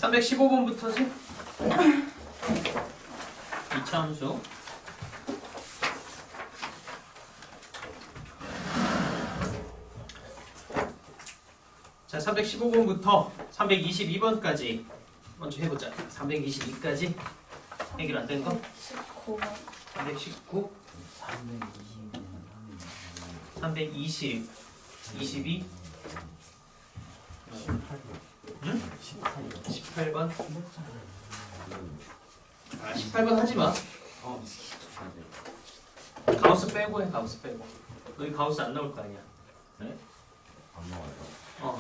315번부터지? 2차 함수. 자, 315번부터 322번까지 먼저 해보자. 322까지 해결 안 된 거? 319, 320, 22, 18번. 아, 18번 하지 마. 가우스 빼고 해, 가우스 빼고. 너희 가우스 안 나올 거 아니야? 네? 안 나와요.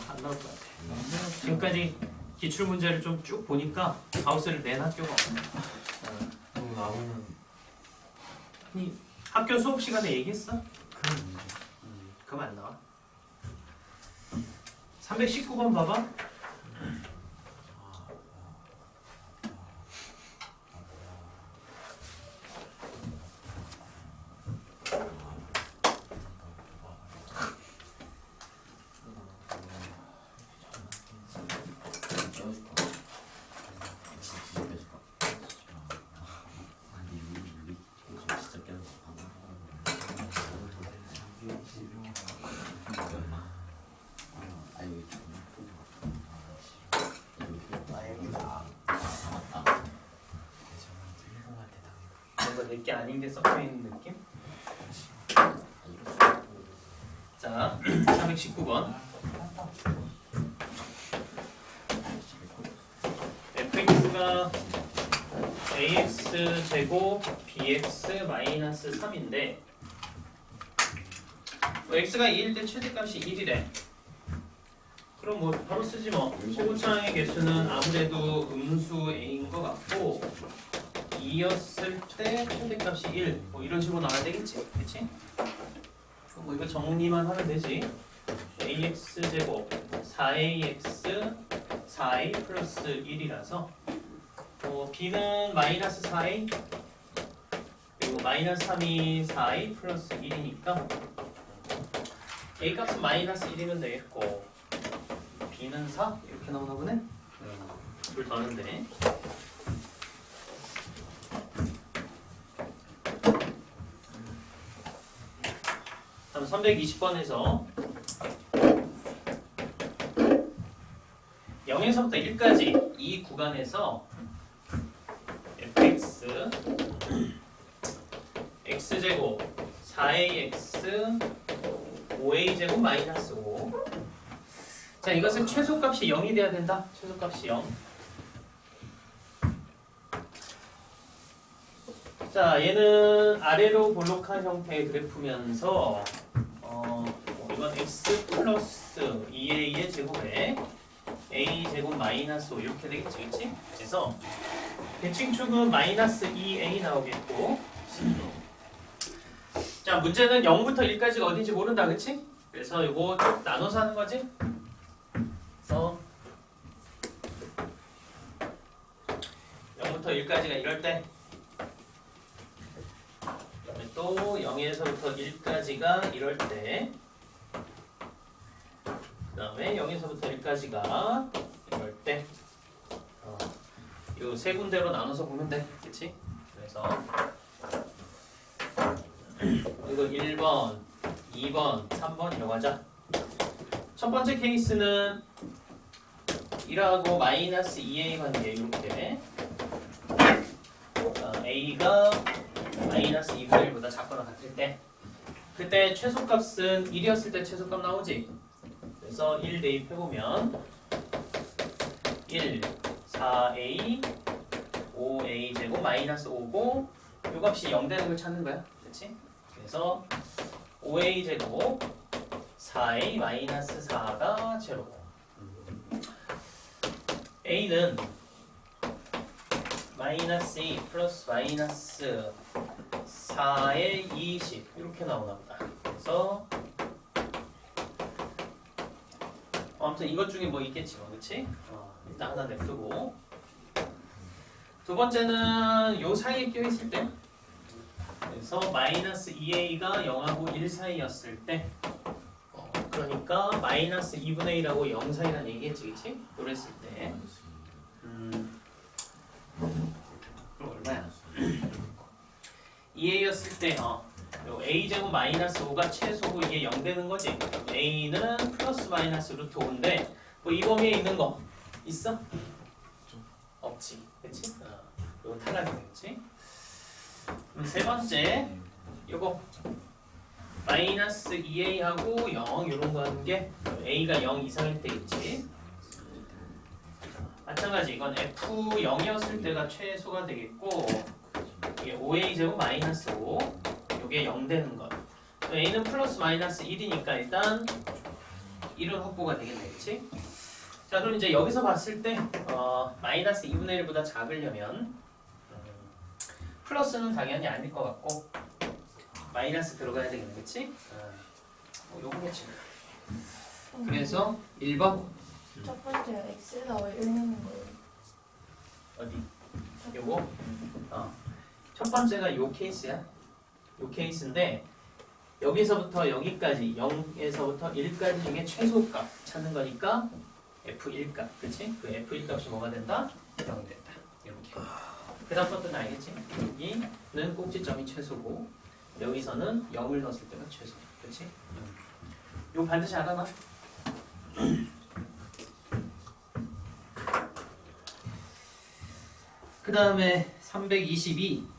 안 나올 것 같아. 지금까지 기출 문제를 좀 쭉 보니까 가우스를 낸 학교가 없네. 그럼 나오는 아니, 학교 수업 시간에 얘기했어? 큰 문제. 그럼 안 나와. 319번 봐봐. 뭔가 내게 아닌 게 섞여 있는 느낌? 자, 319번. fx가 ax 제곱 bx 마이너스 3인데 x가 2일 때 최대값이 1이래. 그럼 뭐 바로 쓰지 뭐. 소구창의 개수는 아무래도 음수 a인 것 같고 2였을 때 최대값이 1. 뭐 이런 식으로 나와야 되겠지? 그치? 그럼 뭐 이거 정리만 하면 되지. ax 제곱 4ax 4a 플러스 1이라서 b는 마이너스 4a 그리고 마이너스 3이 4a 플러스 1이니까 a 값은 마이너스 1이면 되겠고 b는 4? 이렇게 나오나 보네? 둘 더는데 다음 320번에서 0에서부터 1까지 이 구간에서 fx x제곱 4ax 5a제곱 마이너스 5. 자, 이것은 최소값이 0이 돼야 된다. 최소값이 0. 자, 얘는 아래로 볼록한 형태의 그래프면서 이건 x 플러스 2a의 제곱에 a 제곱 마이너스 5 이렇게 되겠지, 그치? 그래서 대칭축은 마이너스 2a 나오겠고 자, 문제는 0부터 1까지가 어딘지 모른다, 그치? 그래서 이거 나눠서 하는 거지? 그래서 0부터 1까지가 이럴 때 또 0에서부터 1까지가 이럴 때 그 다음에 0에서부터 1까지가 이럴 때 이 세 군데로 나눠서 보면 돼. 그치? 그래서 이거 1번, 2번, 3번 이라고 하자. 첫 번째 케이스는 1하고 마이너스 2a 관계 이렇게 a가 마이너스 2분의 1보다 작거나 같을 때 그때 최소값은 1이었을 때 최소값 나오지? 그래서 1 대입해보면 1, 4a, 5a 제곱 마이너스 5고 요 값이 0 되는 걸 찾는 거야. 그렇지? 그래서 5a 제곱 4a 마이너스 4가 제로고 a는 마이너스 2 플러스 마이너스 4의 20 이렇게 나오나 보다. 그래서 아무튼 이것 중에 뭐 있겠지 뭐, 그치? 일단 하나 냅두고 두 번째는 요 사이에 껴있을 때 그래서 마이너스 2a가 0하고 1 사이였을 때 그러니까 마이너스 2분의 1하고 0 사이라는 얘기겠지, 그치? 그랬을 때 그럼 얼마야? 2a였을 때 요 a제곱 마이너스 5가 최소고 이게 0 되는 거지. a는 플러스 마이너스 루트 5인데 뭐 이 범위에 있는 거 있어? 없지. 그치? 이거 탈락이 되겠지? 그럼 세 번째 요거 마이너스 2a하고 0 이런 거 하는 게 a가 0 이상일 때겠지. 마찬가지 이건 f0이었을 때가 최소가 되겠고 이게 5a 제곱 마이너스 5 이게 0 되는 것. a는 플러스 마이너스 1이니까 일단 1은 확보가 되겠네, 그치? 자 그럼 이제 여기서 봤을 때 마이너스 2분의 1보다 작으려면 플러스는 당연히 아닐 것 같고 마이너스 들어가야 되겠네, 그치? 요거겠지. 그래서 1번 첫 번째 x에다 왜 1 넣는 거예요? 어디? 요거? 첫 번째가 요 케이스야. 요 케이스인데 여기서부터 여기까지 0에서부터 1까지 중에 최소값 찾는 거니까 f1값, 그치? 그 f1 값이 뭐가 된다? 0이 된다. 이렇게. 그 다음 것들은 알겠지? 여기는 꼭지점이 최소고 여기서는 0을 넣었을 때가 최소, 그치? 이거 반드시 알아놔. 그 다음에 322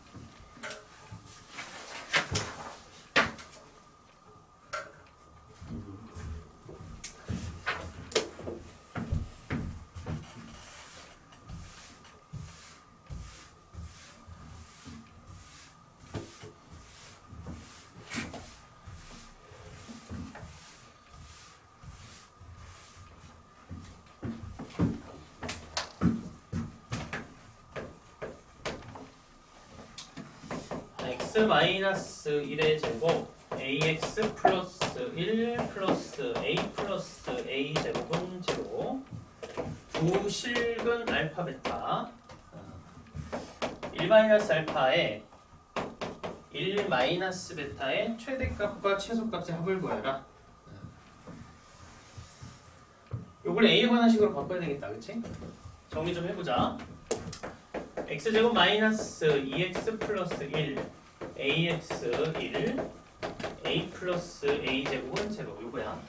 x-1의 제곱 ax 플러스 1 플러스 a 플러스 a 제곱은 제로 두 실근 알파 베타 1 마이너스 알파에 1 마이너스 베타의 최대값과 최소값의 합을 구해라. 요걸 a에 관한 식으로 바꿔야 되겠다, 그치? 정리 좀 해보자. x제곱 마이너스 2x 플러스 1 ax 1 a 플러스 a 제곱은 제로 요거야.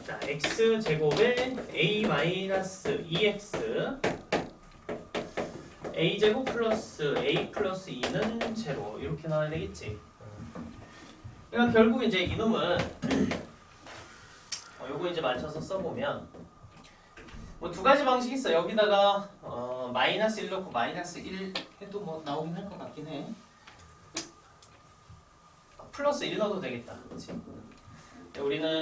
자 x 제곱에 a 마이너스 2x a 제곱 플러스 a 플러스 2는 제로 이렇게 나와야 되겠지. 그러니까 결국 이제 이놈은 요거 이제 맞춰서 써보면 뭐 두 가지 방식이 있어. 여기다가 마이너스 1 넣고 마이너스 1 해도 뭐 나오긴 할 것 같긴 해. 플러스 1 넣어도 되겠다, 그렇지? 우리는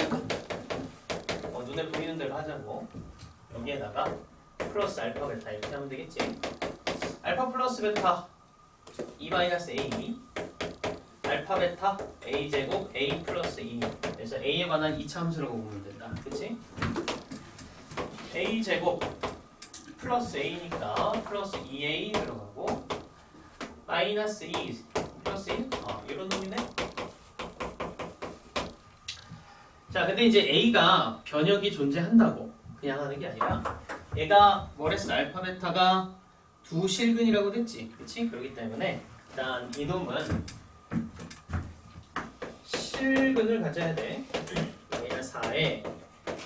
눈에 보이는 대로 하자고. 여기에다가 플러스 알파 베타 이렇게 하면 되겠지. 알파 플러스 베타 2 마이너스 a 알파 베타 a 제곱 a 플러스 2 그래서 a에 관한 이차함수라고 보면 된다, 그렇지? a 제곱 플러스 a니까 플러스 2a 들어가고 마이너스 2 플러스 1 이런 놈이네. 자 근데 이제 a가 변역이 존재한다고 그냥 하는 게 아니라 얘가 뭐랬어? 알파 베타가 두 실근이라고 됐지, 그치? 그렇기 때문에 일단 이놈은 실근을 가져야 돼. 마이너스 4에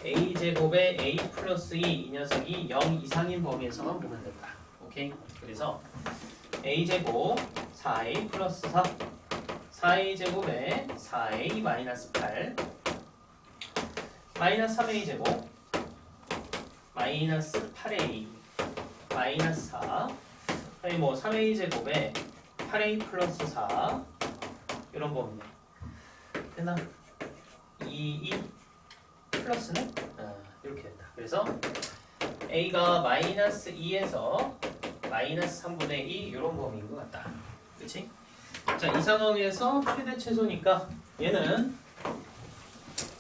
a 제곱에 a 플러스 2 이 녀석이 0 이상인 범위에서만 보면 된다. 오케이? 그래서 a 제곱 4a 플러스 4 4a 제곱에 4a 마이너스 8 마이너스 3a 제곱 마이너스 8a 마이너스 4 아니 뭐 3a 제곱에 8a 플러스 4 이런 범위네. 됐나? 2 플러스네? 이렇게 된다. 그래서 a가 마이너스 2에서 마이너스 3분의 2 이런 범위인 것 같다. 그치? 자, 이 상황에서 최대 최소니까 얘는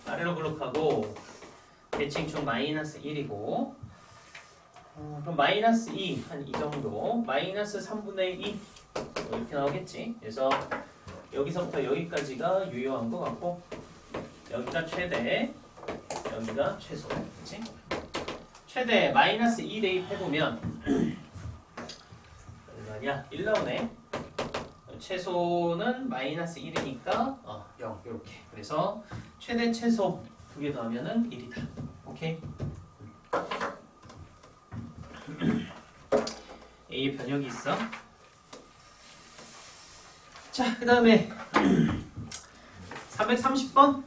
아래로 블록하고 대칭축 마이너스 1이고 그럼 마이너스 2 한 이 정도 마이너스 3분의 2 이렇게 나오겠지. 그래서 여기서부터 여기까지가 유효한 것 같고 여기가 최대 여기가 최소, 그치? 최대 마이너스 2 대입해보면 얼마냐? 1 나오네. 최소는 마이너스 1이니까 0 이렇게. 그래서 최대 최소 두 개 더하면은 1이다. 오케이? A의 변형이 있어. 자, 그 다음에 330번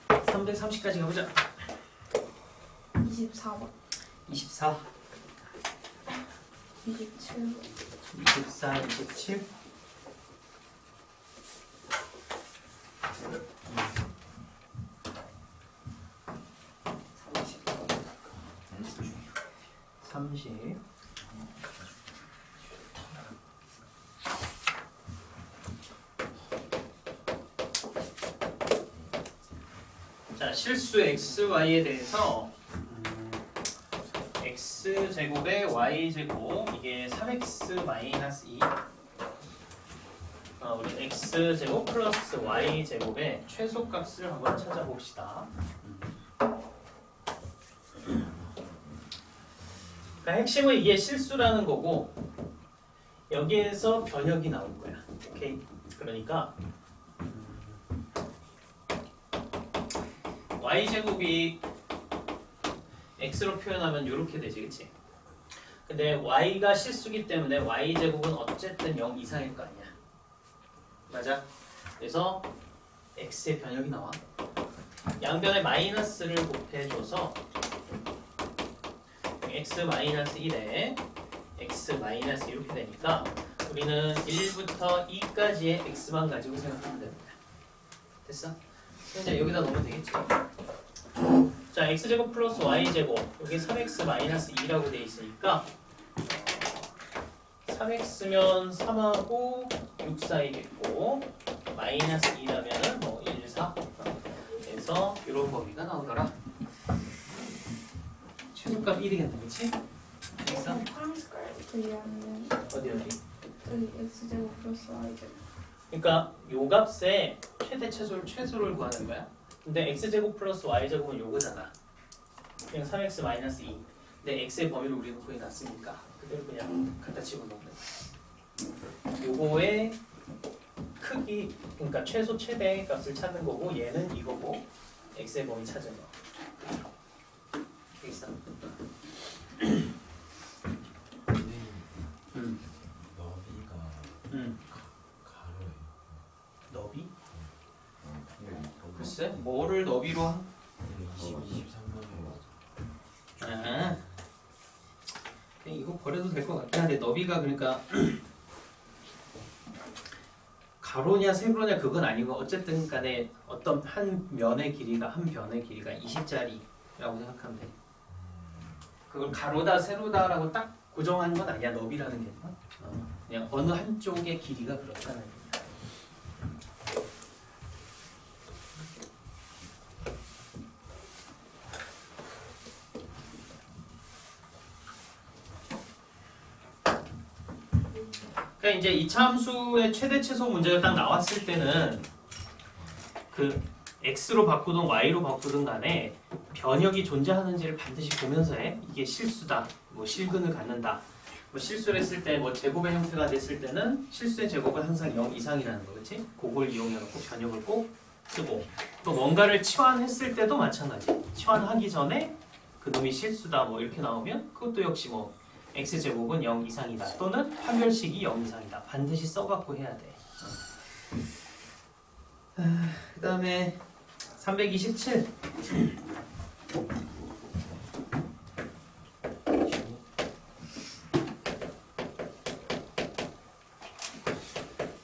330까지 가보자. 24번 24 27번 24, 27 30 자, 실수 xy에 대해서 x제곱에 y제곱 이게 3x 마이너스 2 우리 x제곱 플러스 y제곱의 최소값을 한번 찾아봅시다. 그러니까 핵심은 이게 실수라는 거고 여기에서 변형이 나올 거야. 오케이? 그러니까 y제곱이 x로 표현하면 이렇게 되지, 그치? 근데 y가 실수기 때문에 y제곱은 어쨌든 0 이상일 거 아니야. 맞아? 그래서 x의 변형이 나와. 양변에 마이너스를 곱해줘서 x 마이너스 1에 x 마이너스 이렇게 되니까 우리는 1부터 2까지의 x만 가지고 생각하면 됩니다. 됐어? 이제 여기다 넣으면 되겠지? 자, x제곱 플러스 y제곱 여기 3x 마이너스 2라고 돼 있으니까 3x면 3하고 6 사이겠고 마이너스 2라면은 뭐 1, 4 그래서 이런 범위가 나오더라. 최소값 1이겠네, 그치? 됐어? 파란 색깔부터 이해하면 어디? 여기 x제곱 플러스 y제곱 그러니까 요 값에 최대 최소를 구하는 거야. 근데 x제곱 플러스 y제곱은 요거잖아. 그냥 3x 마이너스 2. 근데 x의 범위를 우리는 구해놨으니까 그대로 그냥 갖다 집어넣는 거야. 요거의 크기, 그러니까 최소 최대 값을 찾는 거고 얘는 이거고 x의 범위 찾은 거. 되겠어? 너비가 가로예요. 너비? 글쎄, 뭐를 너비로 한? 23번에 아, 그냥 이거 버려도 될 것 같긴 한데 너비가 그러니까 가로냐 세로냐 그건 아니고 어쨌든 간에 어떤 한 변의 길이가 20짜리라고 생각하면 돼. 그걸 가로다 세로다라고 딱 고정하는 건 아니야. 너비라는 게 그냥 어느 한쪽의 길이가 그렇다는 얘기야. 그러니까 이제 이차함수의 최대 최소 문제가 딱 나왔을 때는 그 x로 바꾸든 y로 바꾸든 간에 변형이 존재하는지를 반드시 보면서 해. 이게 실수다, 뭐 실근을 갖는다. 뭐 실수를 했을 때 뭐 제곱의 형태가 됐을 때는 실수의 제곱은 항상 0 이상이라는 거, 그렇지? 그걸 이용해갖고 변형을 꼭 쓰고 또 뭔가를 치환했을 때도 마찬가지. 치환하기 전에 그놈이 실수다 뭐 이렇게 나오면 그것도 역시 뭐 x제곱은 0 이상이다 또는 판별식이 0 이상이다 반드시 써갖고 해야 돼. 그 다음에 327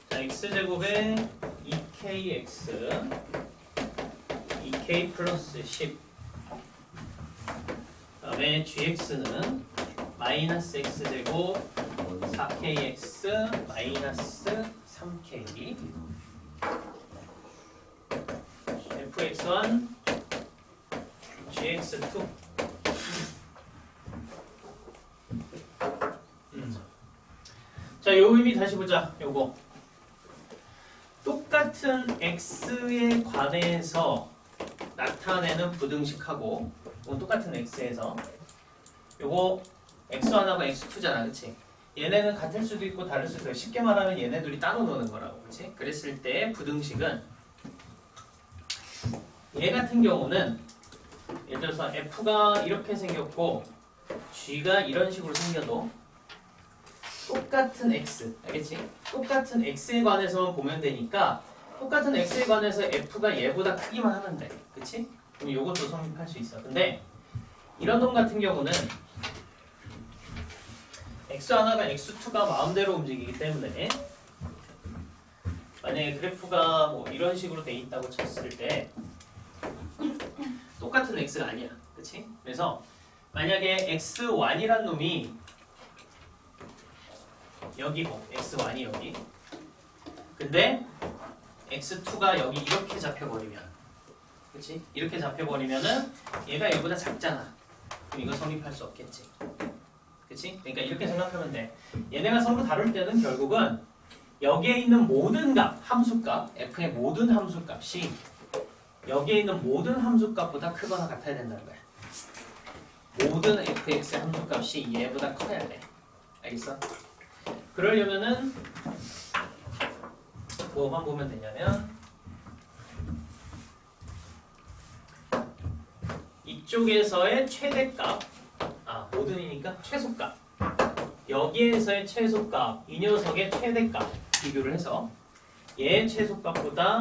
자, x제곱에 2kx 2k 플러스 10 그 다음에 gx는 마이너스 x제곱 4kx 마이너스 3k fx1 gx2 자, 요 의미 다시 보자. 요거 똑같은 x에 관해서 나타내는 부등식하고 이건 똑같은 x에서 요거 x1하고 x2잖아, 그치? 얘네는 같을 수도 있고 다를 수도 있고 쉽게 말하면 얘네 둘이 따로 노는 거라고, 그치? 그랬을 때 부등식은 얘 같은 경우는 예를 들어서 f가 이렇게 생겼고 g가 이런 식으로 생겨도 똑같은 x, 알겠지? 똑같은 x에 관해서만 보면 되니까 똑같은 x에 관해서 f가 얘보다 크기만 하면 돼, 그치? 그럼 이것도 성립할 수 있어. 근데 이런 놈 같은 경우는 x1과 x2가 마음대로 움직이기 때문에 만약에 그래프가 뭐 이런 식으로 돼 있다고 쳤을 때 똑같은 x가 아니야, 그치? 그래서 만약에 x1이란 놈이 여기고 x1이 여기 근데 x2가 여기 이렇게 잡혀버리면 그치? 이렇게 잡혀버리면은 얘가 얘보다 작잖아. 그럼 이거 성립할 수 없겠지, 그치? 그러니까 이렇게 생각하면 돼. 얘네가 서로 다룰 때는 결국은 여기에 있는 모든 값, 함수값, f의 모든 함수값이 여기에 있는 모든 함수값보다 크거나 같아야 된다는 거야. 모든 fx 함수값이 얘보다 커야 돼. 알겠어? 그러려면은 뭐만 보면 되냐면 이쪽에서의 최대값, 모든이니까 최소값, 여기에서의 최소값, 이 녀석의 최대값 비교를 해서 얘의 최소값보다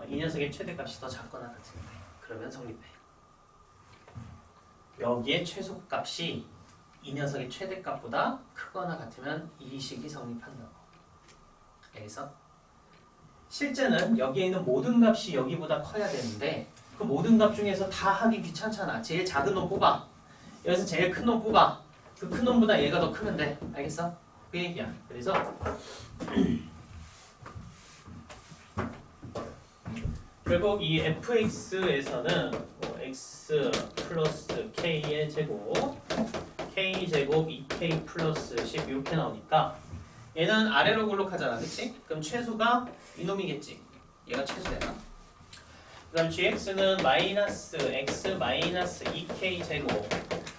이 녀석의 최대값이 더 작거나 같으면 돼. 그러면 성립해. 여기의 최소값이 이 녀석의 최대값보다 크거나 같으면 이 식이 성립한다고. 알겠어? 실제는 여기에 있는 모든 값이 여기보다 커야 되는데 그 모든 값 중에서 다 하기 귀찮잖아. 제일 작은 놈 뽑아. 여기서 제일 큰 놈 뽑아. 그 큰 놈보다 얘가 더 크면 돼. 알겠어? 그 얘기야. 그래서 결국 이 fx에서는 x 플러스 k의 제곱 k 제곱 2k 플러스 10 이렇게 나오니까 얘는 아래로 굴록하잖아, 그치? 그럼 최소가 이놈이겠지. 얘가 최소야. 그 다음 gx는 마이너스 x 마이너스 2k 제곱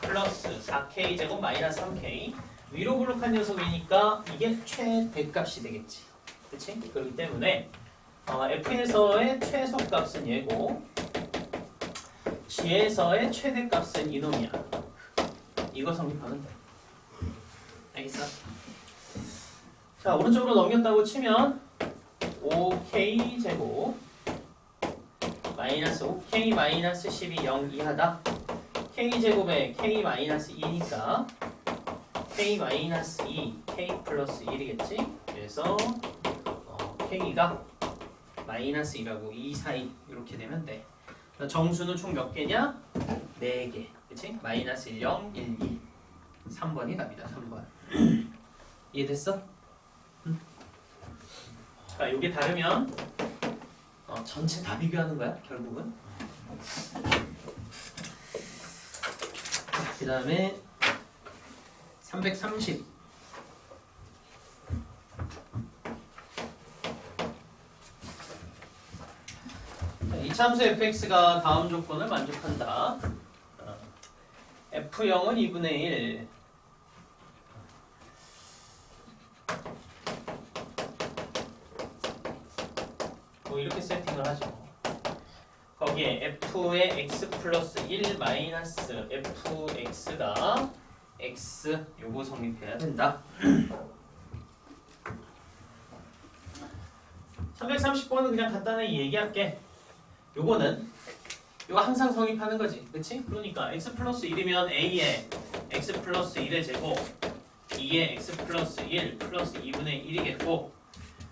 플러스 4k 제곱 마이너스 3k 위로 굴록한 녀석이니까 이게 최대값이 되겠지, 그치? 그렇기 때문에 f에서의 최소값은 얘고 g에서의 최대값은 이놈이야. 이거 성립하면 돼. 알겠어? 자, 오른쪽으로 넘겼다고 치면 5k 제곱 마이너스 5k 마이너스 10이 0 이하다. k 제곱에 k 마이너스 2니까 k 마이너스 2 k 플러스 1이겠지. 그래서 k가 마이너스 2라고 2 사이 이렇게 되면 돼. 정수는 총 몇 개냐? 4개. 그치? 마이너스 1, 0, 1, 2 3번이 답이다. 3번 이해됐어? 응? 그러니까 이게 다르면 전체 다 비교하는 거야 결국은. 그 다음에 330 이참수 fx가 다음 조건을 만족한다. f0은 2분의 1 뭐 이렇게 세팅을 하죠. 거기에 f의 x 플러스 1 마이너스 fx가 x 요거 성립해야 된다. 330번은 그냥 간단하게 얘기할게. 요거는 요거 항상 성립하는 거지, 그치? 그러니까 x 플러스 1이면 a의 x 플러스 1의 제곱 2의 x 플러스 1 플러스 2분의 1이겠고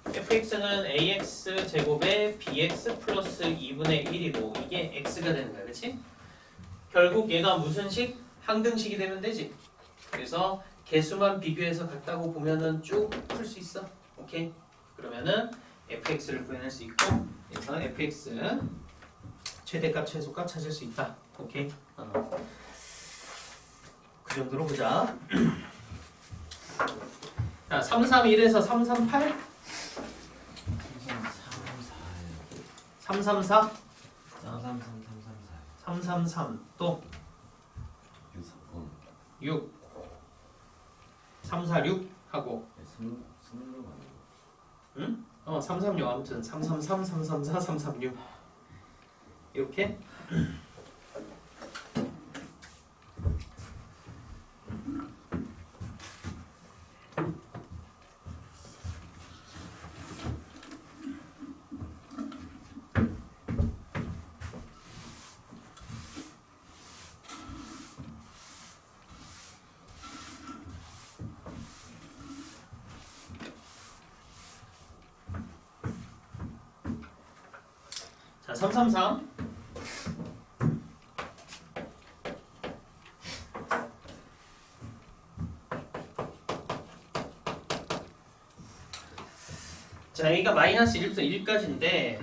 fx는 ax 제곱에 bx 플러스 2분의 1이고 이게 x가 되는 거야, 그치? 결국 얘가 무슨 식? 항등식이 되면 되지. 그래서 개수만 비교해서 같다고 보면은 쭉 풀 수 있어. 오케이? 그러면은 fx를 구해낼 수 있고 그래서 fx 최대값 최소값 찾을 수 있다. 오케이? 그 정도로 보자. 자, 331에서 338 334 333 334 333 또 6 3, 4, 6 하고 36 아니고 336 아무튼 333, 334, 336 이렇게 자, 333 자, 여기가 마이너스 1부터 1까지인데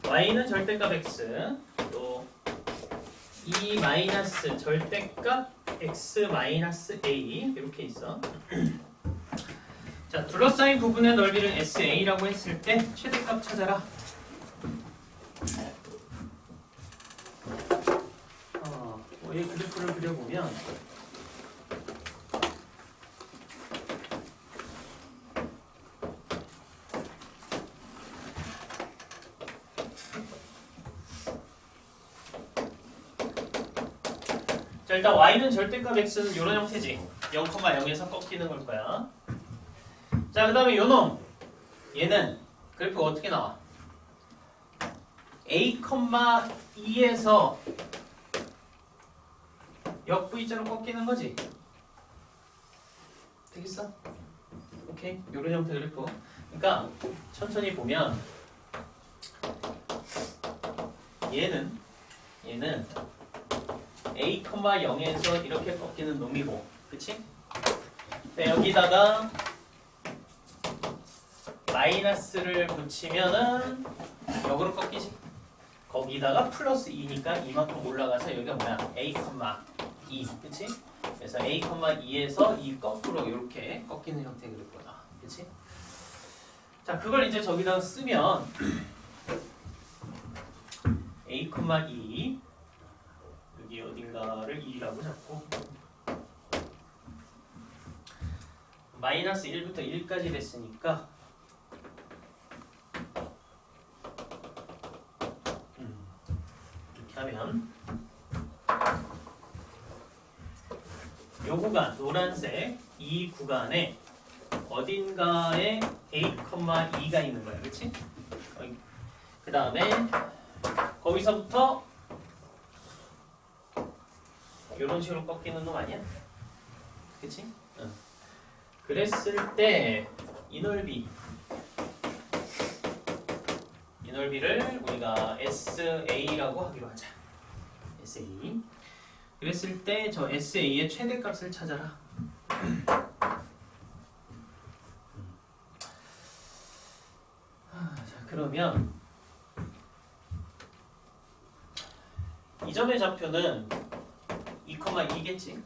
y는 절대값 x 또 이 마이너스 절대값 x 마이너스 a 이렇게 있어. 자, 둘러싸인 부분의 넓이를 SA라고 했을 때 최대값 찾아라. 이 그래프를 그려보면 자, 일단 y는 절대값 x는 이런 형태지. 0,0에서 꺾이는 걸 거야. 자, 그 다음에 요놈 얘는 그래프가 어떻게 나와? a,2에서 역V자로 꺾이는 거지. 되겠어? 오케이, 요런 형태 그래프. 그러니까 천천히 보면 얘는 a,0에서 이렇게 꺾이는 놈이고, 그치? 여기다가 마이너스를 붙이면은 역으로 꺾이지. 거기다가 플러스 2니까 이만큼 올라가서 여기가 뭐야? a,2, 그치? 그래서 a,2에서 이 거꾸로 이렇게 꺾이는 형태의 그래프다, 그치? 자, 그걸 이제 저기다가 쓰면 a,2 여기 어딘가를 2라고 잡고 마이너스 1부터 1까지 됐으니까 이렇게 하면 요 구간 노란색 이 구간에 어딘가에 a,2가 있는 거야, 그렇지? 그 다음에 거기서부터 이런 식으로 꺾이는 놈 아니야? 그치? 응. 그랬을 때 이 넓이를 우리가 SA라고 하기로 하자. SA. 그랬을 때 저 SA의 최대값을 찾아라. 자, 그러면 이 점의 좌표는 2,2겠지.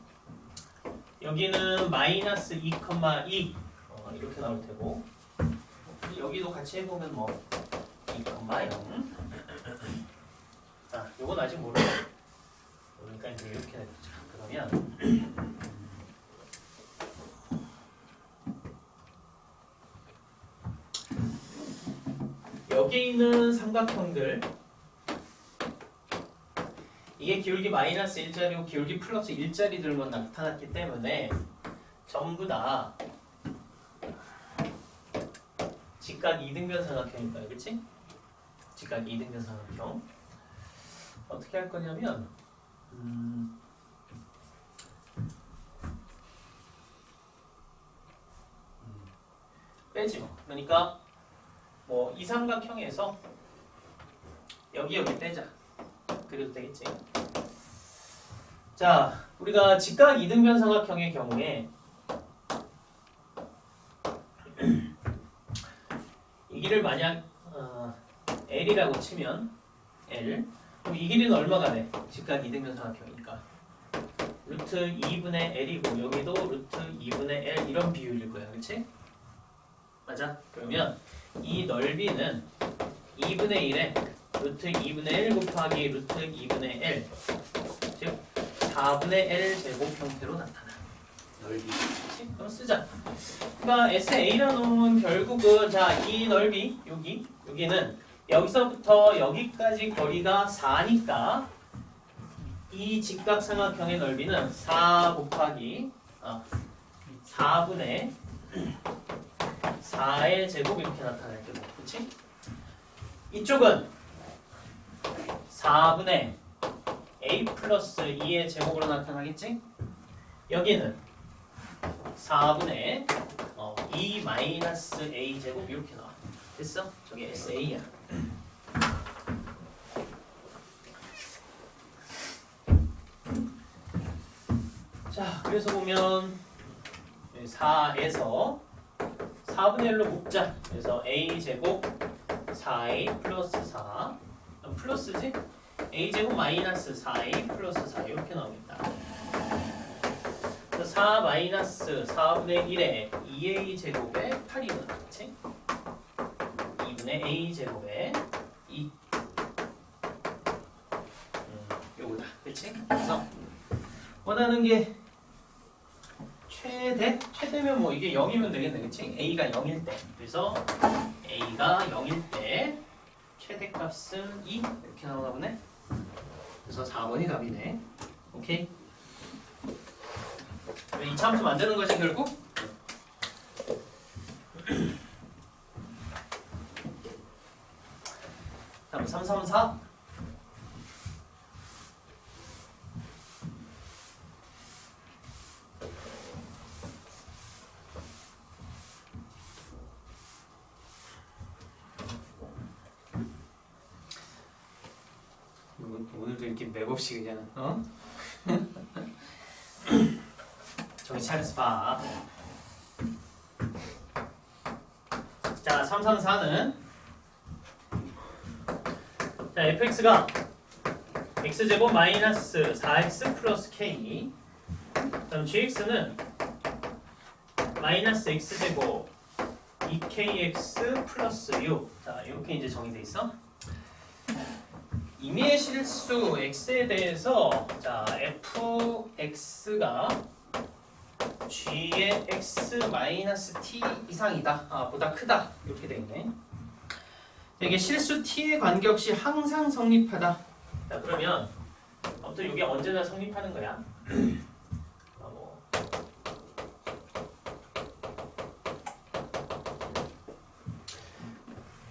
여기는 마이너스 2,2 이렇게 나올 테고, 여기도 같이 해보면 뭐 2,0. 자, 요건 아직 모르고 그러니까 이제 이렇게 해보자. 그러면 여기 있는 삼각형들 이게 기울기 마이너스 1짜리고 기울기 플러스 1짜리들만 나타났기 때문에 전부 다 직각 이등변 삼각형일 거야, 그치? 직각 이등변 삼각형. 어떻게 할 거냐면 빼지 뭐. 그러니까 뭐 이 삼각형에서 여기 빼자. 그래도 되겠지. 자, 우리가 직각 이등변 삼각형의 경우에 이 길을 만약 L이라고 치면 L, 그럼 이 길이는 얼마가 돼? 직각 이등변 삼각형이니까 루트 2분의 L이고 여기도 루트 2분의 L 이런 비율일 거야, 그렇지? 맞아? 그러면 이 넓이는 2분의 1에 루트 2분의 1 곱하기 루트 2분의 L, 즉 4분의 L 제곱 형태로 나타나. 넓이. 그렇지? 그럼 쓰자. 그러니까 SA라는 놈은 결국은 자, 이 넓이 여기는 여기서부터 여기까지 거리가 4니까 이 직각삼각형의 넓이는 4 곱하기 4분의 4의 제곱 이렇게 나타날 거고, 그렇지? 이쪽은 4분의 a 플러스 2의 제곱으로 나타나겠지? 여기는 4분의 2 마이너스 a 제곱 이렇게 나와. 됐어? 저게 SA야. 자, 그래서 보면 4에서 4분의 1로 묶자. 그래서 a 제곱 4a 플러스 4 플러스지? a 제곱 마이너스 4a 플러스 4 이렇게 나오겠다. 4 마이너스 4분의 1에 2a 제곱에 8이 나왔지? 2분의 a 제곱에 2 요거다. 그치? 그래서 원하는 게 최대면 뭐 이게 0이면 되겠네. 그치? a가 0일 때. 그래서 a가 0일 때 최대값은 2 이렇게 나오나 보네. 그래서 4번이 답이네. 오케이? 이 참수 만드는 거지 결국? 다음 334. 오늘도 이렇게 맥없이 그냥 저기 차려서 봐. 자, 334는 자, fx가 x제곱 마이너스 4x 플러스 k 그럼 gx는 마이너스 x제곱 2kx 플러스 6 자, 이렇게 이제 정의돼 있어. 임의의 실수 x에 대해서 자, fx가 g의 x 마이너스 t 이상이다. 보다 크다. 이렇게 돼 있네. 이게 실수 t에 관계없이 항상 성립하다. 자, 그러면 아무튼 이게 언제나 성립하는 거야.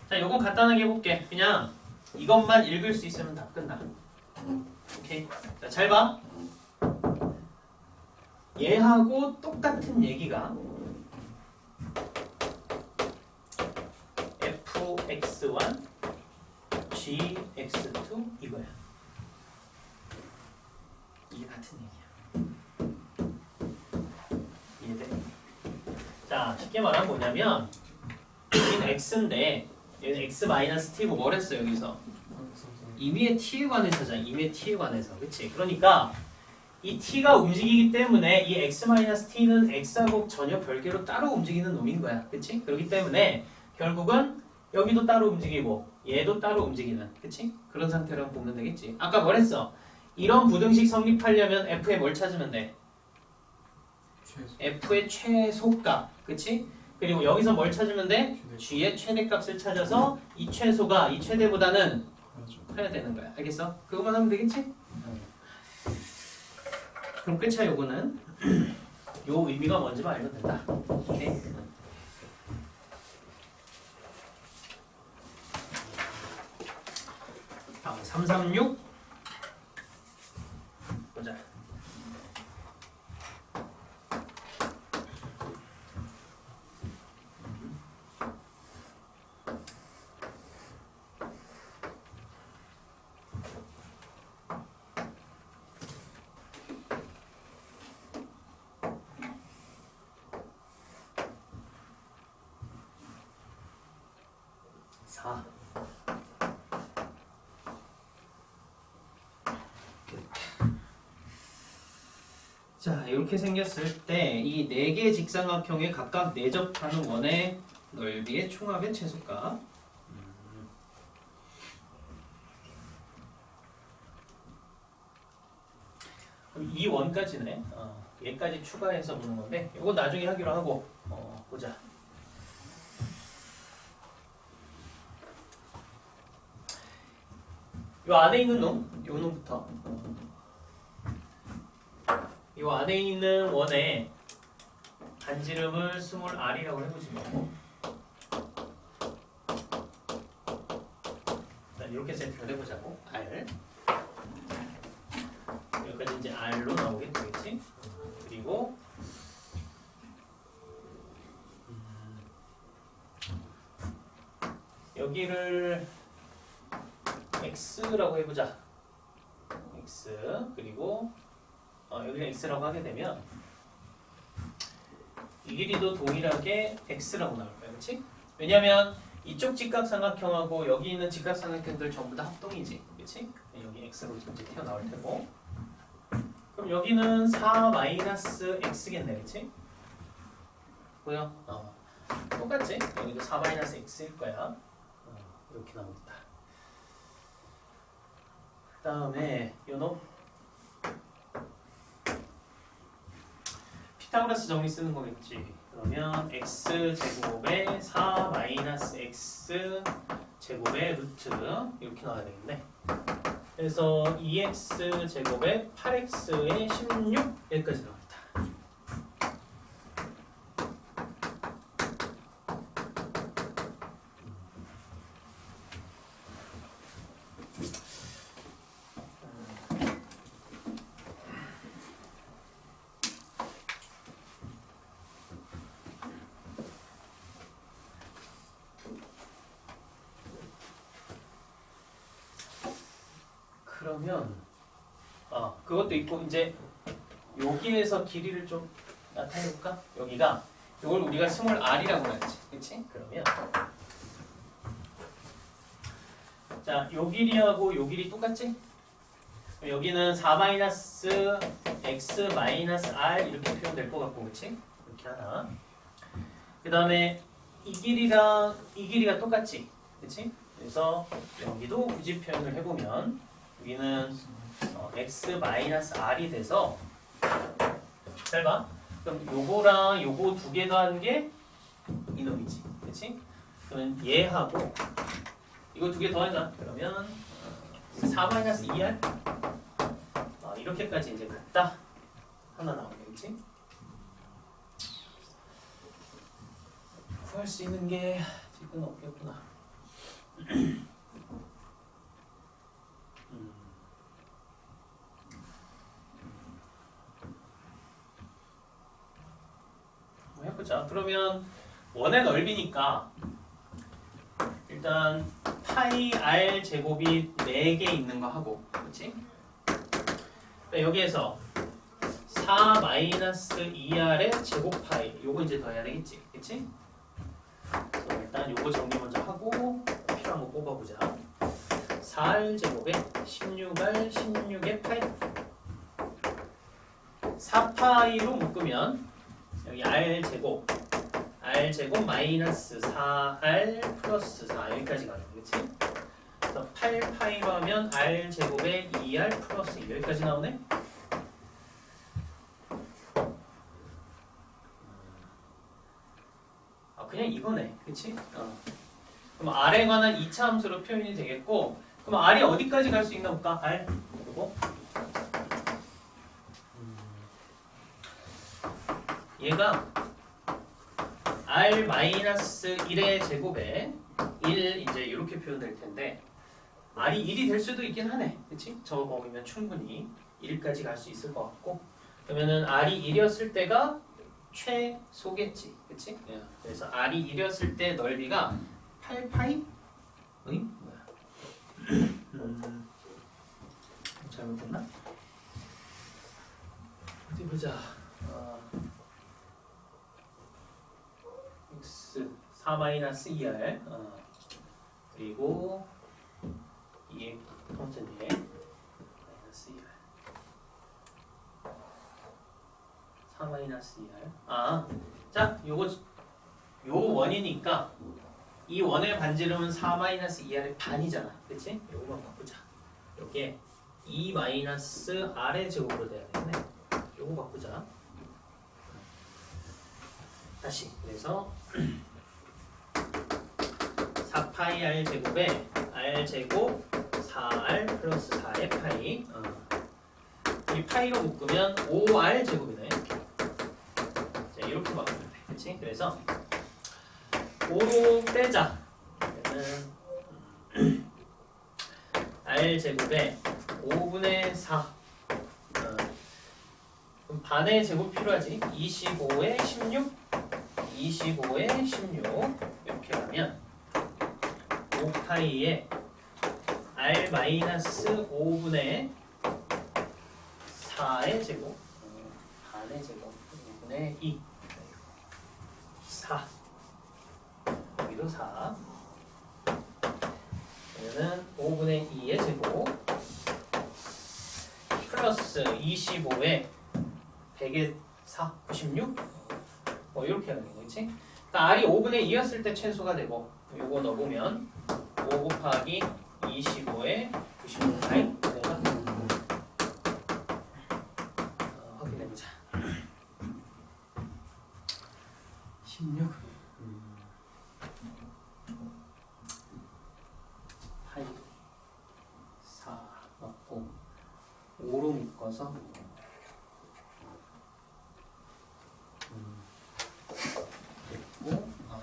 자, 요거 간단하게 해볼게. 그냥 이것만 읽을 수 있으면 다 끝나. 오케이. 자, 잘 봐. 얘하고 똑같은 얘기가 fx1 gx2 이거야. 이게 같은 얘기야. 이해돼? 자, 쉽게 말하면 뭐냐면 여기는 x인데 얘는 x-t고 뭘 했어 여기서? 임의의 t에 관해서잖아. 임의의 t에 관해서. 그치? 그러니까 이 t가 움직이기 때문에 이 x-t는 x하고 전혀 별개로 따로 움직이는 놈인 거야. 그치? 그렇기 때문에 결국은 여기도 따로 움직이고 얘도 따로 움직이는. 그치? 그런 상태로 보면 되겠지. 아까 뭘 했어? 이런 부등식 성립하려면 f의 뭘 찾으면 돼? f의 최소값. 그치? 그리고 여기서 뭘 찾으면 돼? g의 최대값을 찾아서 이 최소가 이 최대보다는 커야 되는 거야. 알겠어? 그것만 하면 되겠지? 그럼 끝이야. 요거는 요 의미가 뭔지만 알면 된다. 오케이? 다음 336 보자. 자, 이렇게 생겼을 때 이 4개의 직사각형에 각각 내접하는 원의 넓이의 총합의 최소값. 그럼 이 원까지네. 얘까지 추가해서 보는 건데 이거 나중에 하기로 하고 보자. 요 안에 있는 놈, 요 놈부터. 요 안에 있는 원에 반지름을 스몰 r이라고 해보지 뭐. 이렇게 세팅을 해보자고. r. 여기까지 이제 r로 나오게 되겠지. 그리고 여기를 x라고 해보자. x. 그리고 여기를 x라고 하게 되면 이 길이도 동일하게 x라고 나올 거야, 그렇지? 왜냐하면 이쪽 직각삼각형하고 여기 있는 직각삼각형들 전부 다 합동이지, 그렇지? 여기 x로 이제 튀어나올 테고, 그럼 여기는 4-x겠네, 그렇지? 보여? 똑같지? 여기도 4-x일 거야. 이렇게 나옵니다. 그 다음에 요놈 피타고라스 정리 쓰는 거겠지. 그러면 x제곱에 4-x 제곱의 루트 이렇게 나와야 되겠네. 그래서 2x제곱에 8x의 16 여기까지 나옵니다. 그러면 그것도 있고 이제 여기에서 길이를 좀 나타내볼까? 여기가 이걸 우리가 스몰 r이라고 했지, 그렇지? 그러면 자, 요 길이하고 요 길이 똑같지? 여기는 4-x-r 이렇게 표현될 것 같고, 그렇지? 이렇게 하나. 그 다음에 이 길이랑 이 길이가 똑같지, 그렇지? 그래서 여기도 굳이 표현을 해보면 여기는 x-r이 돼서 잘 봐. 그럼 요거랑 요거 두 개 더한 게 이놈이지, 그렇지? 그러면 얘하고 이거 두 개 더하자. 그러면 4-2r 이렇게까지 이제 같다 하나 나오네, 그렇지? 구할 수 있는 게 지금 없겠구나. 해보자. 그러면 원의 넓이니까 일단 파이 r 제곱이 4개 있는 거 하고, 그렇지? 여기에서 4-2r의 제곱 파이 요거 이제 더해야 되겠지, 그렇지? 일단 요거 정리 먼저 하고 필요한 거 뽑아보자. 4r 제곱에 16r 16의 파이 4파이로 묶으면 여기 r제곱 마이너스 4r 플러스 4 여기까지 가는 거지. 그래서 8파이로 하면 r제곱에 2r 플러스 2 여기까지 나오네. 그냥 이거네, 그치? 그럼 r에 관한 2차 함수로 표현이 되겠고, 그럼 r이 어디까지 갈 수 있나 볼까? r 그리고 얘가 r-1의 제곱에 1 이제 이렇게 표현될 텐데 r이 1이 될 수도 있긴 하네, 그렇지? 저거 먹으면 충분히 1까지 갈 수 있을 것 같고, 그러면은 r이 1이었을 때가 최소겠지, 그렇지? 그래서 r이 1이었을 때 넓이가 8파이? 응? 뭐야? 잘못했나? 어디 보자. x 4-2r 그리고 2의 컨스턴트에 마이너스 2r 4-2r 자, 요거 요 원이니까 이 원의 반지름은 4-2r의 반이잖아, 그치? 요거만 바꾸자. 요게 2-r의 제곱으로 돼야 되겠네. 요거 바꾸자. 다시 그래서 4파이 r 제곱에 r 제곱 4r 플러스 4의 파이. 이 파이로 묶으면 5r 제곱이네. 자, 이렇게 바꾸면 돼. 그치? 그래서 5로 빼자. 그러면 r 제곱에 5분의 4. 그럼 반의 제곱 필요하지? 25에 16. 25에 16. 이렇게 하면 5파이에 r 마이너스 5분의 4의 제곱. 반의 제곱. 5분의 2. 4. 여기도 4. 얘는 5분의 2의 제곱 플러스 25에 100의 4, 96? 뭐 이렇게 하는 거지. 그러니까 R이 5분의 2였을 때 최소가 되고 요거 넣어보면 5 곱하기 25에 96파이 확인해보자. 16 파이 4 맞고 5로 묶어서 됐고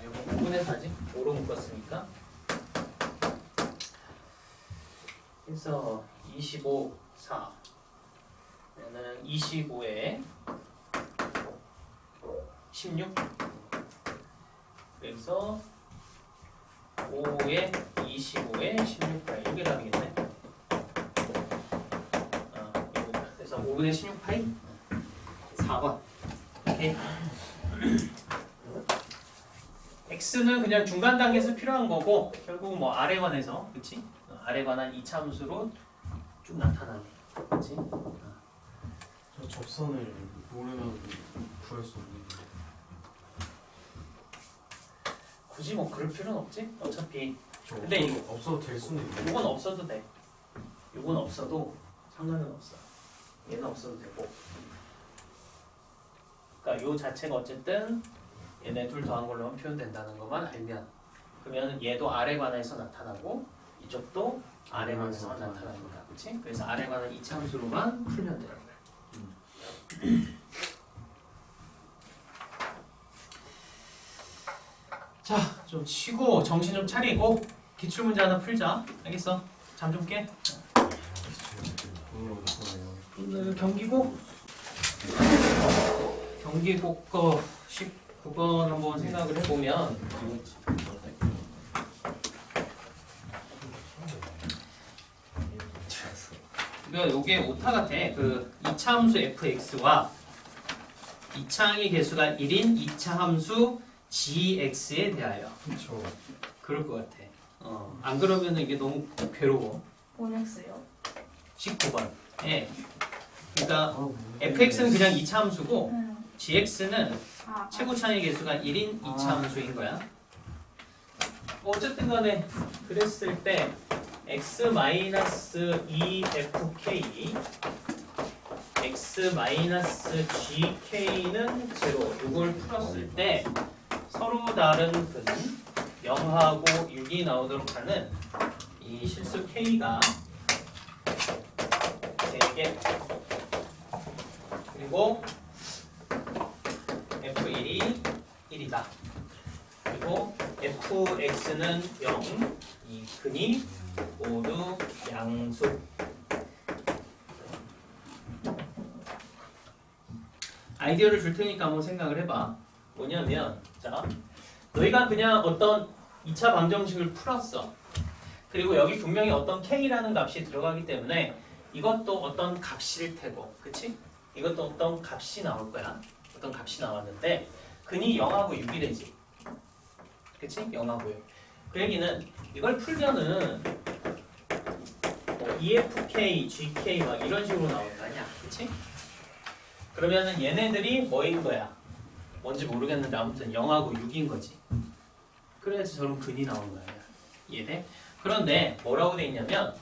요거 5분의 4지? 5로 묶었으니까 그래서 25 4 얘는 25에 16 그래서 5에 25에 16파이 이게 답이겠네. 그래서 5분의 16파이 4번. 오케이. x는 그냥 중간 단계에서 필요한 거고 결국 뭐 r에 관해서 그치? r에 관한 이차함수로 쭉 나타나네. 그치? 저 접선을 모르면 구할 수 없는. 굳이 뭐 그럴 필요는 없지? 어차피 저 근데 없어도 될 수는 있는데. 요건 없어도 돼. 요건 없어도 상관은 없어. 얘는 없어도 되고. 그러니까 요 자체가 어쨌든 얘네 둘 더한 걸로만 표현된다는 것만 알면 그러면 얘도 R에 관해서 나타나고 이쪽도 R에 관해서 나타나는 거야. 그치? 그래서 R에 관한 이차함수로만 풀면 되는 거야. 자, 좀 쉬고 정신 좀 차리고 기출문제 하나 풀자. 알겠어? 잠 좀 깨. 오늘 경기고 거 19번 한번 생각을 해보면 그러니까 요게 오타 같아. 그 2차 함수 fx와 2차항의 개수가 1인 2차 함수 gx에 대하여. 그렇죠. 그럴 것 같아. 안 그러면 이게 너무 괴로워. 보냈어요. 19번. 예. 그러니까 fx는 그냥 2차 함수고 gx는 최고차의 개수가 1인 2차 함수인 거야. 어쨌든 간에 그랬을 때 x-2fk x-gk는 0 이걸 풀었을 때 서로 다른 근 0하고 6이 나오도록 하는 이 실수 k가 3개 그리고 f1이 1이다. 그리고 fx는 0, 이 근이 모두 양수. 아이디어를 줄 테니까 한번 생각을 해봐. 뭐냐면 자, 너희가 그냥 어떤 2차 방정식을 풀었어. 그리고 여기 분명히 어떤 k라는 값이 들어가기 때문에 이것도 어떤 값일 테고, 그치? 이것도 어떤 값이 나올 거야. 어떤 값이 나왔는데 근이 0하고 6이 되지. 그치? 0하고 6. 그 얘기는 이걸 풀면은 뭐 EFK, GK 막 이런 식으로 나올 거 아니야. 그치? 그러면은 얘네들이 뭐인 거야? 뭔지 모르겠는데 아무튼 0하고 6인 거지. 그래야지 저런 근이 나오는 거야. 이해돼? 그런데 뭐라고 돼 있냐면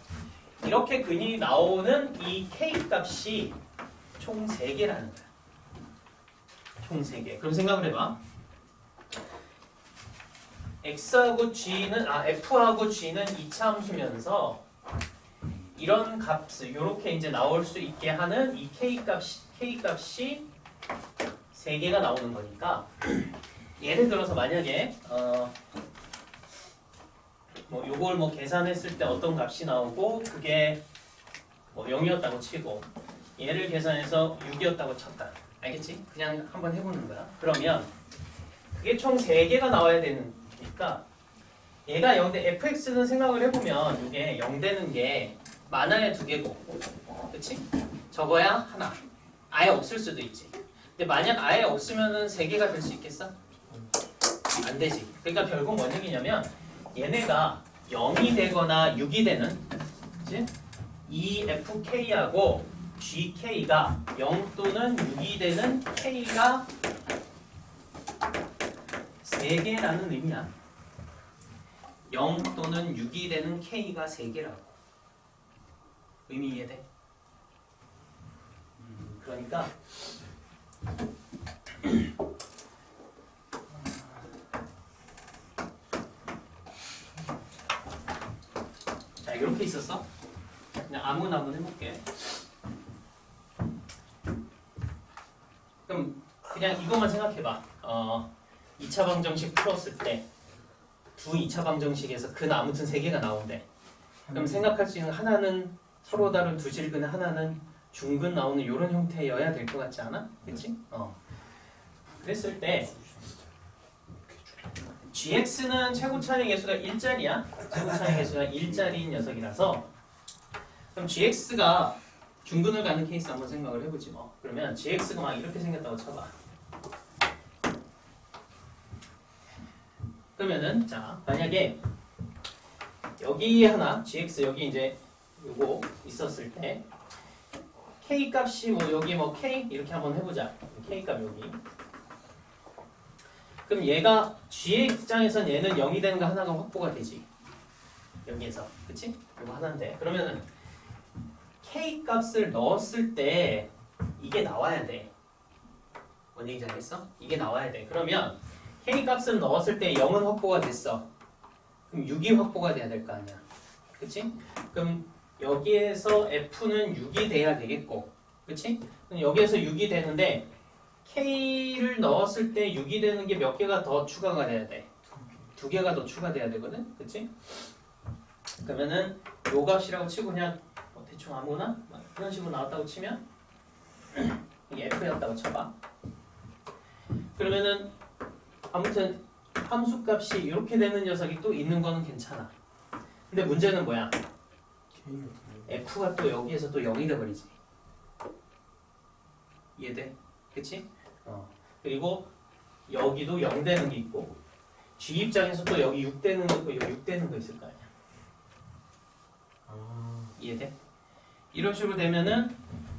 이렇게 근이 나오는 이 K 값이 총 3개라는 거야. 총 3개. 그럼 생각을 해봐. x하고 g는 f하고 g는 이차함수면서 이런 값을 이렇게 이제 나올 수 있게 하는 이 k값이 3개가 나오는 거니까 예를 들어서 만약에 뭐 요걸 뭐 계산했을 때 어떤 값이 나오고 그게 뭐 0이었다고 치고 얘를 계산해서 6이었다고 쳤다. 알겠지? 그냥 한번 해보는 거야. 그러면 그게 총 3개가 나와야 되니까 얘가 0대 fx는 생각을 해보면 이게 0 되는 게 많아야 2개고 그치? 적어야 하나. 아예 없을 수도 있지. 근데 만약 아예 없으면은 3개가 될 수 있겠어? 안 되지. 그러니까 결국 뭔 얘기냐면 얘네가 0이 되거나 6이 되는 그치? EFK하고 GK가 0 또는 6이 되는 K가 3개라는 의미야. 0 또는 6이 되는 K가 3개라고. 의미 이해돼? 그러니까 자 이렇게 있었어. 그냥 아무나 한번 해볼게. 그럼 그냥 이것만 생각해봐. 2차 방정식 풀었을 때 두 2차 방정식에서 근 아무튼 3개가 나온대. 그럼 생각할 수 있는 하나는 서로 다른 두 질근, 하나는 중근 나오는 이런 형태여야 될 것 같지 않아? 그치? 그랬을 때 gx는 최고차의 개수가 1짜리야. 최고차의 개수가 1짜리인 녀석이라서 그럼 gx가 중근을 가는 케이스 한번 생각을 해보지 뭐. 그러면 gx가 막 이렇게 생겼다고 쳐봐. 그러면은 자 만약에 여기 하나 gx 여기 이제 요거 있었을 때 k 값이 뭐 여기 뭐 k 이렇게 한번 해보자. k 값 여기. 그럼 얘가 g의 입장에선 얘는 0이 되는 거 하나가 확보가 되지. 여기에서 그치? 이거 하나인데 그러면은 k 값을 넣었을 때 이게 나와야 돼. 뭔 얘기인지 알겠어? 이게 나와야 돼. 그러면 k 값을 넣었을 때 0은 확보가 됐어. 그럼 6이 확보가 돼야 될 거 아니야. 그치? 그럼 여기에서 f는 6이 돼야 되겠고 그치? 그럼 여기에서 6이 되는데 k를 넣었을 때 6이 되는 게 몇 개가 더 추가가 돼야 돼? 2개가 더 추가돼야 되거든? 그치? 그러면은 요 값이라고 치고 그냥 대충 아무거나 그런 식으로 나왔다고 치면 이게 f였다고 쳐봐. 그러면은 아무튼 함수값이 이렇게 되는 녀석이 또 있는 거는 괜찮아. 근데 문제는 뭐야? f가 또 여기에서 또 0이 돼버리지. 이해돼? 그치? 그리고 여기도 0 되는 게 있고 G 입장에서 또 여기 6 되는 거 있고 여기 6 되는 거 있을 거 아니야. 이해돼? 이런 식으로 되면은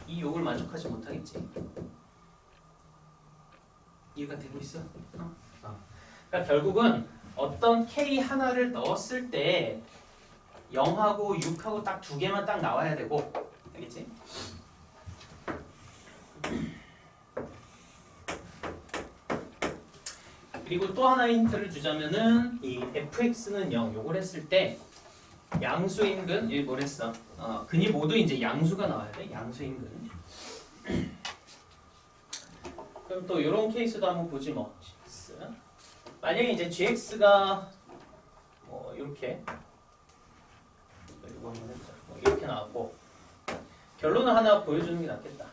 이 욕을 만족하지 못하겠지. 이해가 되고 있어? 그러니까 결국은 어떤 K 하나를 넣었을 때 0하고 6하고 딱 2개만 딱 나와야 되고 알겠지? 그리고 또 하나의 힌트를 주자면은 이 fx는 0 요걸 했을 때 양수인 근 여기 뭘 했어? 근이 모두 이제 양수가 나와야 돼. 양수인 근. 그럼 또 이런 케이스도 한번 보지 뭐. gx. 만약에 이제 gx가 뭐 이렇게 이거 한번 해보자. 뭐 이렇게 나왔고 결론을 하나 보여주는 게 낫겠다.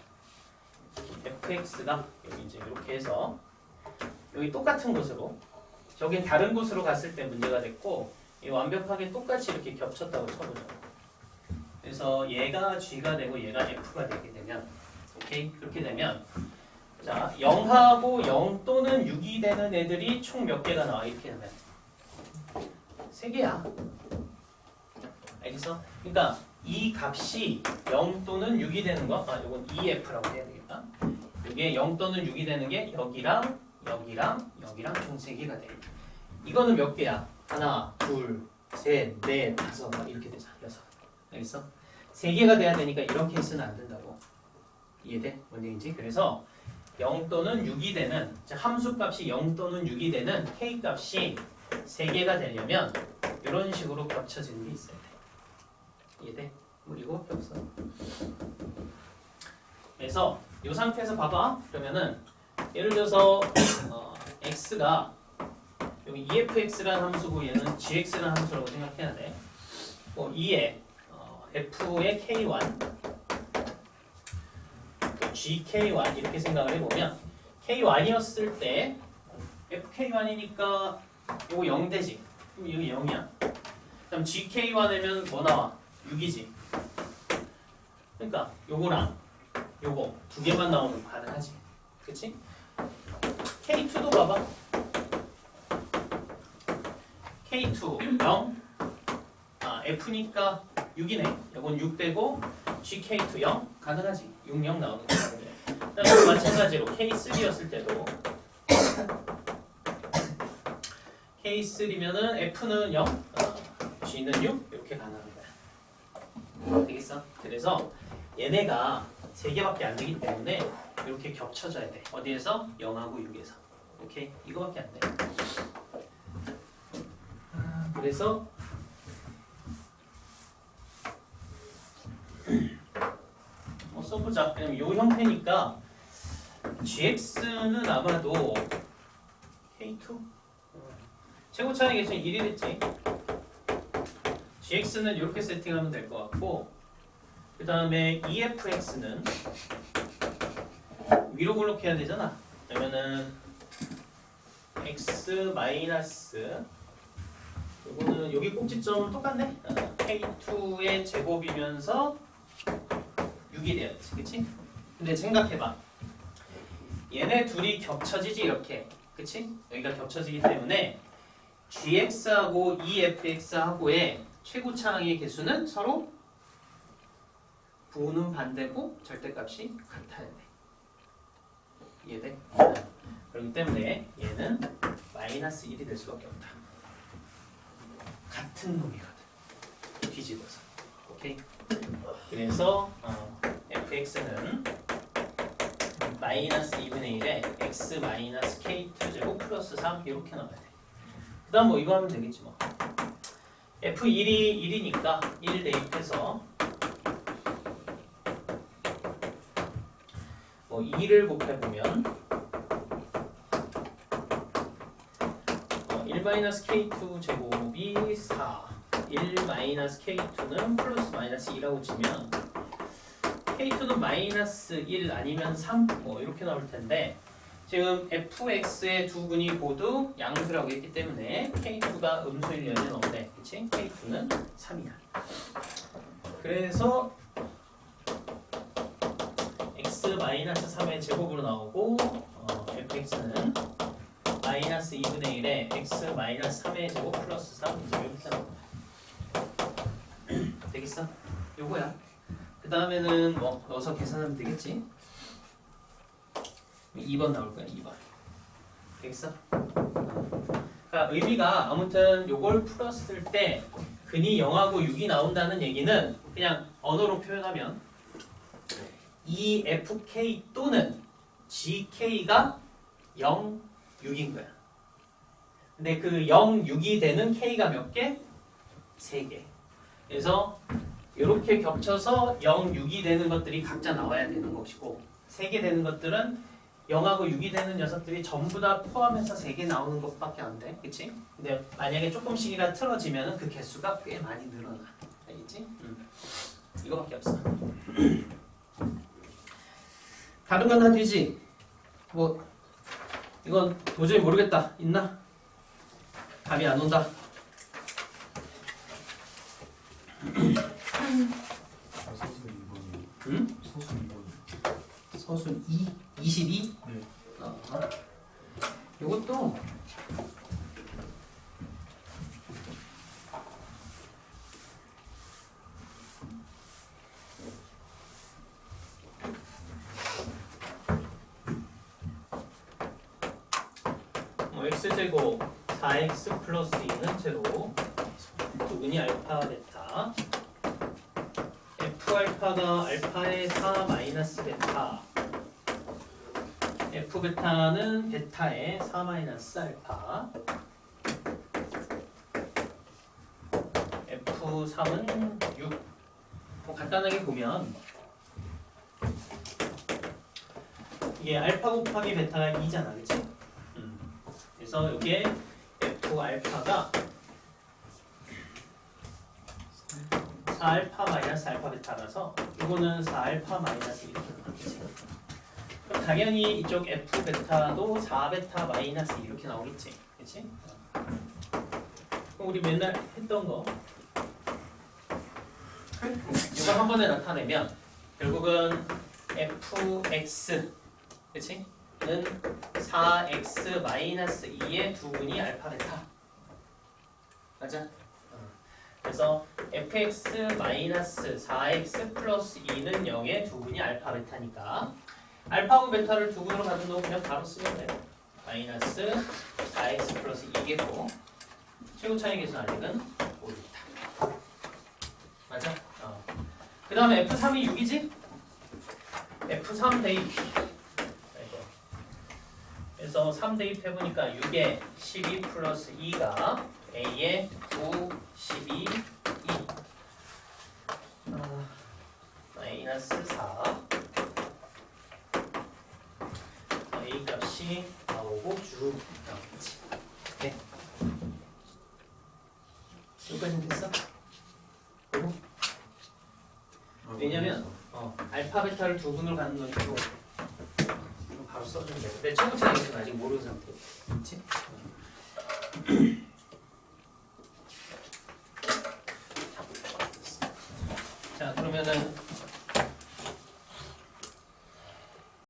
fx가 여기 이제 이렇게 해서 여기 똑같은 곳으로 저긴 다른 곳으로 갔을 때 문제가 됐고 이 완벽하게 똑같이 이렇게 겹쳤다고 쳐보죠. 그래서 얘가 g가 되고 얘가 f가 되게 되면 오케이? 그렇게 되면 자 0하고 0 또는 6이 되는 애들이 총 몇 개가 나와? 이렇게 되면 3개야. 알겠어? 그러니까 이 값이 0 또는 6이 되는 거 이건 EF라고 해야 되겠다. 이게 0 또는 6이 되는 게 여기랑 여기랑 여기랑 총 3개가 돼. 이거는 몇 개야? 하나, 둘, 셋, 넷, 다섯 이렇게 되잖아. 6. 알겠어? 3개가 돼야 되니까 이런 케이스는 안 된다고. 이해돼? 뭔 얘기인지? 그래서 0 또는 6이 되는 함수값이 0 또는 6이 되는 K값이 3개가 되려면 이런 식으로 겹쳐지는 게 있어야 돼. 이해돼? 뭐 이거밖에 없어. 그래서 이 상태에서 봐봐. 그러면은 예를 들어서 x가 여기 EFX라는 함수고 얘는 GX라는 함수라고 생각해야 돼. 뭐 2에 F의 K1 GK1 이렇게 생각을 해보면 K1이었을 때 FK1이니까 이거 0 되지. 그럼 이거 0이야. 그럼 GK1이면 뭐 나와? 6이지. 그러니까 요거랑 요거 두 개만 나오면 가능하지. 그치? K2도 봐봐. K2 0 F니까 6이네. 이건 6 되고 GK2 0 가능하지. 6, 0 나오는 거야. 그다음에 마찬가지로 K3였을 때도 K3면은 F는 0, G는 6 이렇게 가능한 거야. 되겠어? 그래서 얘네가 3개밖에 안 되기 때문에 이렇게 겹쳐져야 돼. 어디에서? 0하고 6에서. 오케이? 이거밖에 안 돼. 그래서 써보자. 왜냐면 이 형태니까 GX는 아마도 K2? 최고 차이 개수는 1이 됐지. GX는 이렇게 세팅하면 될 것 같고 그 다음에 EFX는 위로 블록해야 되잖아. 그러면은 X 마이너스 요거는 여기 꼭지점은 똑같네. K2의 제곱이면서 6이 돼야지, 그치? 근데 생각해봐. 얘네 둘이 겹쳐지지 이렇게, 그치? 여기가 겹쳐지기 때문에 GX하고 EFX하고의 최고차항의 개수는 서로 부호는 반대고 절대값이 같아야 돼. 이해돼? 그렇기 때문에 얘는 마이너스 1이 될 수밖에 없다. 같은 놈이거든. 뒤집어서. 오케이? 그래서 fx는 마이너스 2분의 1에 x 마이너스 k2 제곱 플러스 3 이렇게 나와야 돼. 그 다음 뭐 이거 하면 되겠지 뭐. f1이 1이니까 1 대입해서 뭐 2를 곱해보면 1 마이너스 k2 제곱이 4 1 마이너스 k2는 플러스 마이너스 2라고 치면 k2는 마이너스 1 아니면 3 뭐 이렇게 나올 텐데 지금 fx의 두 분이 모두 양수라고 했기 때문에 k2가 음수일 여지는 없네. 그치? k2는 3이야. 그래서 x 마이너스 3의 제곱으로 나오고 fx는 마이너스 2분의 1에 x 마이너스 3의 제곱 플러스 3 이렇게 나옵니다. 되겠어? 요거야. 그 다음에는 뭐 넣어서 계산하면 되겠지? 2번 나올 거야. 2번. 되겠어? 그러니까 의미가 아무튼 요걸 풀었을 때 근이 0하고 6이 나온다는 얘기는 그냥 언어로 표현하면 EFK 또는 GK가 0, 6인 거야. 근데 그 0, 6이 되는 K가 몇 개? 3개. 그래서 이렇게 겹쳐서 0, 6이 되는 것들이 각자 나와야 되는 것이고 3개 되는 것들은 0하고 6이 되는 녀석들이 전부 다 포함해서 3개 나오는 것밖에 안 돼. 그치? 근데 만약에 조금씩이라 틀어지면 그 개수가 꽤 많이 늘어나. 알겠지? 이거밖에 없어. 다른 건 다 되지? 뭐 이건 도저히 모르겠다. 있나? 감이 안 온다. 서순 2번이. 응? 서순 2번. 서순 2? 22? 네. 이것도 뭐 x제곱 4x 플러스 2는 제로 두근이 알파 베타 f 알파가 알파의 4 마이너스 베타 F 베타는 베타의 4 마이너스 알파. F3은 6. 뭐 간단하게 보면 이게 알파 곱하기 베타가 2잖아, 그치? 그래서 이게 F 알파가 4알파 마이너스 알파 베타라서 이거는 4알파 마이너스 이렇게 나오겠지. 그럼 당연히 이쪽 F 베타도 4베타 마이너스 이렇게 나오겠지, 그치? 그럼 우리 맨날 했던 거 이걸 한 번에 나타내면 결국은 fx, 그치? 는 4x 마이너스 2의 두분이 알파 베타. 맞아? 그래서 fx 마이너스 4x 플러스 2는 0의 두분이 알파 베타니까 알파하고 베타를 두분으로 가둔 거 그냥 바로 쓰면 돼요. 마이너스 4x 플러스 2겠고 최고차의 계수 아직은 5입니다. 맞아? 그 다음에 F3이 6이지? F3 대입. 그래서 3 대입해보니까 6에 12 플러스 2가 A에 9, 12, 2 마이너스 4 A 값이 나오고 쭉 나오겠지. 네. 여기까지는 됐어? 그리고 왜냐면 알파 베타를 두 분으로 가는 놈이고 바로 써주면 돼. 근데 최고차이는 아직 모르는 상태. 그렇지?